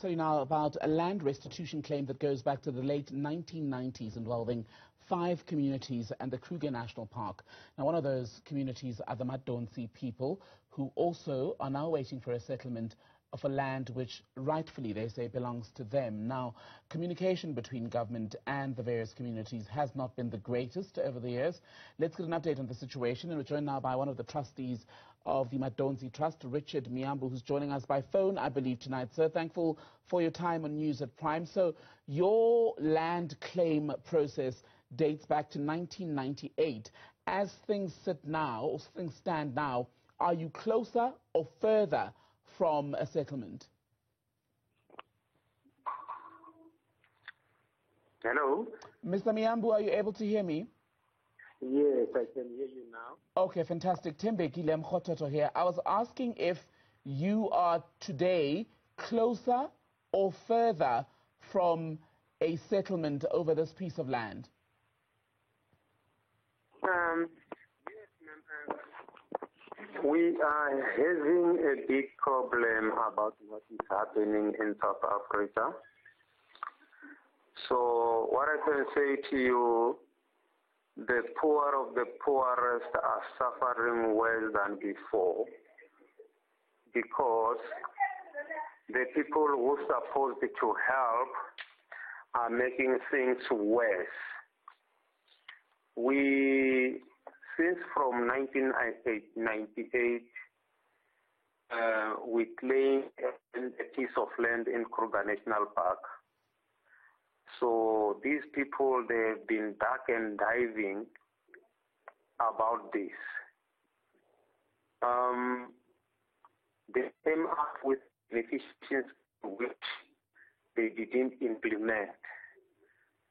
So now about a land restitution claim that goes back to the late 1990s involving 5 communities and the Kruger National Park. Now one of those communities are the Madonsi people, who also are now waiting for a settlement of a land which rightfully they say belongs to them. Now, communication between government and the various communities has not been the greatest over the years. Let's get an update on the situation, and we're joined now by one of the trustees of the Madonsi Trust, Richard Miyambu, who's joining us by phone, I believe, tonight. Sir, thankful for your time on News at Prime. So your land claim process dates back to 1998. As things sit now, or things stand now, are you closer or further from a settlement? Hello? Mr. Miyambu, are you able to hear me? Yes, I can hear you now. Okay, fantastic. Tembekile Mkhototo here. I was asking if you are today closer or further from a settlement over this piece of land. Yes, ma'am. We are having a big problem about what is happening in South Africa. So what I can say to you, the poor of the poorest are suffering worse than before, because the people who are supposed to help are making things worse. Since from 1998, we claim a piece of land in Kruger National Park. So these people, they've been duck and diving about this. They came up with beneficiaries which they didn't implement.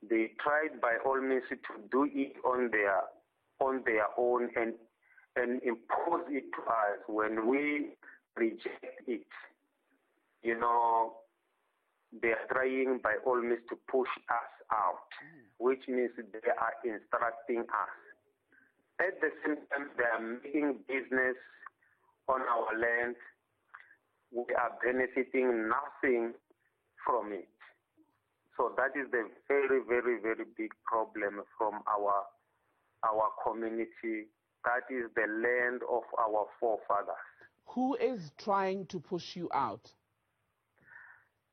They tried by all means to do it on their own and impose it to us. When we reject it, you know, they are trying by all means to push us out, which means they are instructing us. At the same time, they are making business on our land. We are benefiting nothing from it. So that is the very, very, very big problem from our community. That is the land of our forefathers. Who is trying to push you out?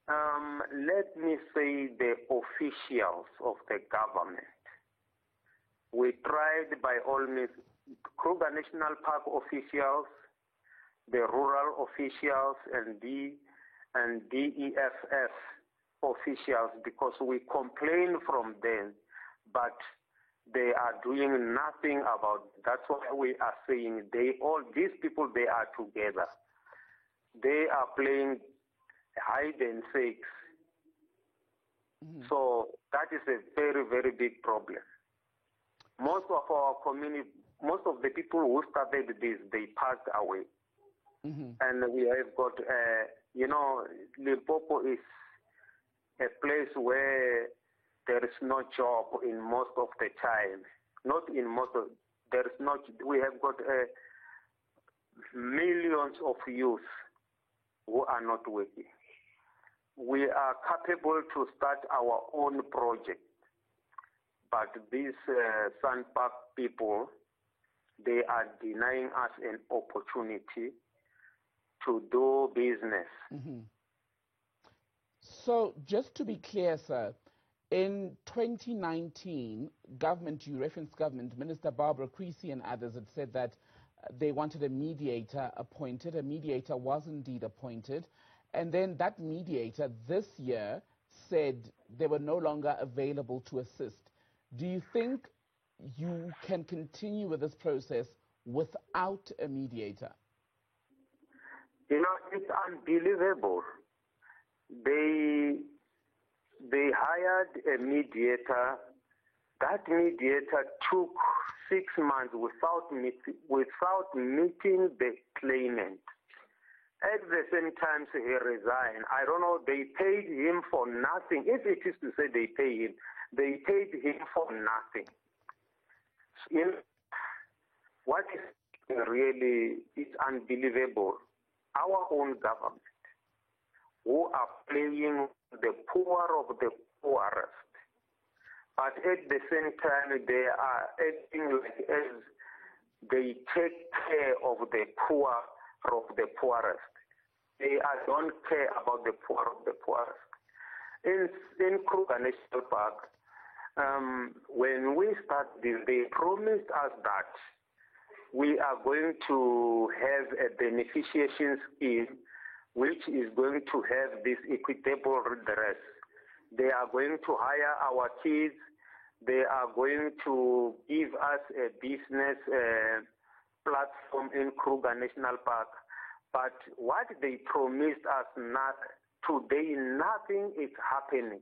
Let me say the officials of the government. We tried by all means, Kruger National Park officials, the rural officials, and DEFF officials, because we complain from them, but they are doing nothing about it. That's why we are saying these people, they are together. They are playing hide and seek. So that is a very, very big problem. Most of our community, most of the people who started this, they passed away. And we have got, Limpopo is a place where there is no job in most of the time. Not in most of, there is not, we have got millions of youth who are not working. We are capable to start our own project, but these Sandpark people, they are denying us an opportunity to do business. So just to be clear, sir, in 2019, government, you referenced government, Minister Barbara Creecy and others had said that they wanted a mediator appointed. A mediator was indeed appointed. And then that mediator this year said they were no longer available to assist. Do you think you can continue with this process without a mediator? You know, it's unbelievable. They hired a mediator. That mediator took 6 months without meeting the claimant. At the same time, he resigned. I don't know, they paid him for nothing. If it is to say they paid him for nothing. What is really, it's unbelievable. Our own government, who are playing the poor of the poorest. But at the same time, they are acting like as they take care of the poor of the poorest. They don't care about the poor of the poorest. In Kruger National Park, when we started this, they promised us that we are going to have a beneficiation scheme which is going to have this equitable redress. They are going to hire our kids. They are going to give us a business platform in Kruger National Park. But what they promised us, today nothing is happening.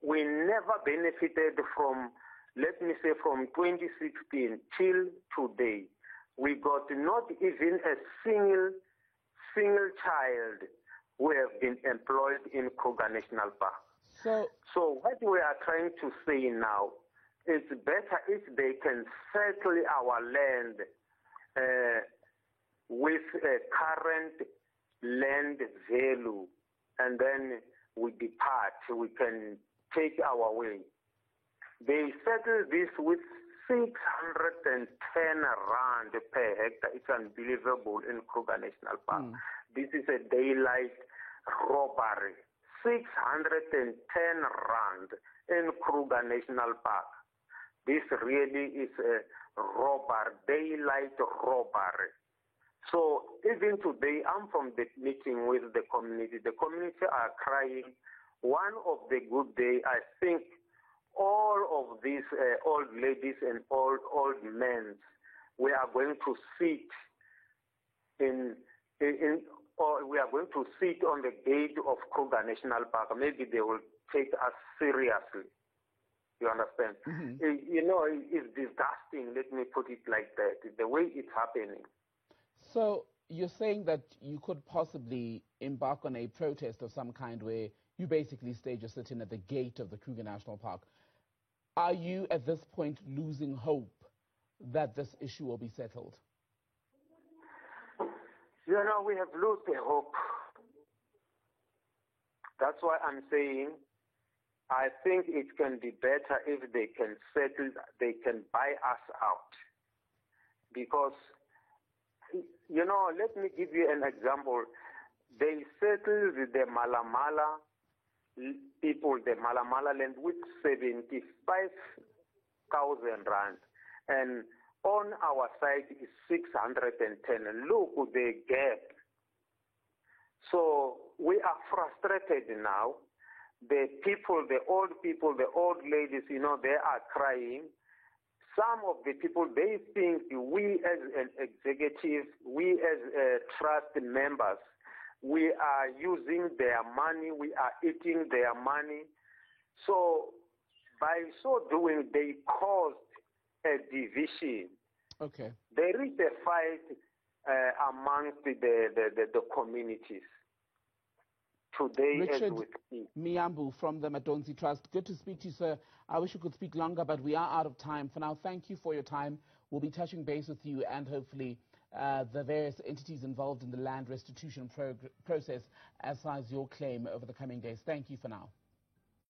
We never benefited from, let me say, from 2016 till today. We got not even a single child who have been employed in Kruger National Park. So what we are trying to say now, it's better if they can settle our land with a current land value, and then we depart, we can take our way. They settle this with 610 rand per hectare. It's unbelievable in Kruger National Park. This is a daylight robbery. 610 rand in Kruger National Park. This really is a robbery, daylight robbery. So even today, I'm from the meeting with the community. The community are crying. One of the good days, I think all of these old ladies and old men, we are going to sit or we are going to sit on the gate of Kruger National Park. Maybe they will take us seriously. You understand? You know, it's disgusting, let me put it like that, the way it's happening. So you're saying that you could possibly embark on a protest of some kind where you basically stage a sit-in at the gate of the Kruger National Park. Are you at this point losing hope that this issue will be settled? You know, we have lost the hope. That's why I'm saying I think it can be better if they can settle, they can buy us out. Because, you know, let me give you an example. They settled the Malamala people, the Malamala land, with 75,000 rand. And on our side is 610. And look the gap. So we are frustrated now. The people, the old ladies, you know, they are crying. Some of the people, they think we as an executive, we as trust members, we are using their money, we are eating their money. So by so doing, they caused a division. Okay. There is a fight amongst the communities. Today, Richard as we speak. Miyambu from the Madonsi Trust. Good to speak to you, sir. I wish we could speak longer, but we are out of time. For now, thank you for your time. We'll be touching base with you and hopefully the various entities involved in the land restitution process as far as your claim over the coming days. Thank you for now.